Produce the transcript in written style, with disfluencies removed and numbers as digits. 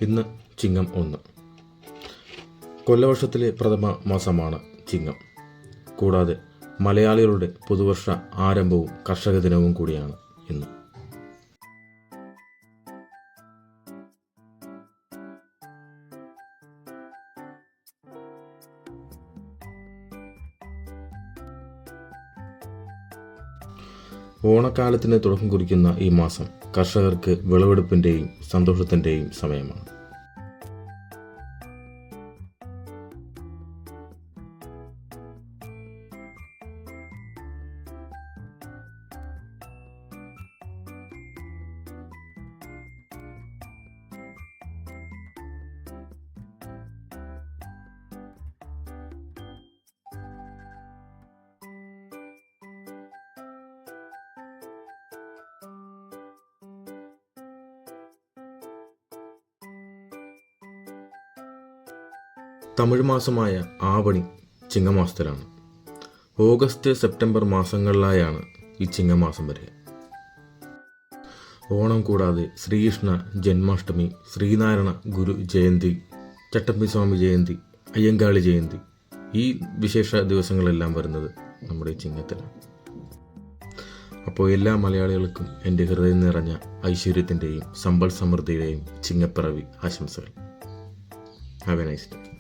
ഇന്ന് ചിങ്ങം 1. കൊല്ലവർഷത്തിലെ പ്രഥമ മാസമാണ് ചിങ്ങം. കൂടാതെ മലയാളികളുടെ പുതുവർഷ ആരംഭവും കർഷക ദിനവും കൂടിയാണ് ഇന്ന്. ഓണക്കാലത്തിന് തുടക്കം കുറിക്കുന്ന ഈ മാസം കർഷകർക്ക് വിളവെടുപ്പിൻ്റെയും സന്തോഷത്തിൻ്റെയും സമയമാണ്. തമിഴ് മാസമായ ആവണി ചിങ്ങമാസത്തിലാണ്. ഓഗസ്റ്റ് സെപ്റ്റംബർ മാസങ്ങളിലായാണ് ഈ ചിങ്ങമാസം വരിക. ഓണം കൂടാതെ ശ്രീകൃഷ്ണ ജന്മാഷ്ടമി, ശ്രീനാരായണ ഗുരു ജയന്തി, ചട്ടമ്പിസ്വാമി ജയന്തി, അയ്യങ്കാളി ജയന്തി, ഈ വിശേഷ ദിവസങ്ങളെല്ലാം വരുന്നത് നമ്മുടെ ചിങ്ങത്തിലാണ്. അപ്പോൾ എല്ലാ മലയാളികൾക്കും എൻ്റെ ഹൃദയം നിറഞ്ഞ ഐശ്വര്യത്തിൻ്റെയും സമ്പൽ സമൃദ്ധിയുടെയും ചിങ്ങപ്പിറവി ആശംസകൾ. Have A nice day.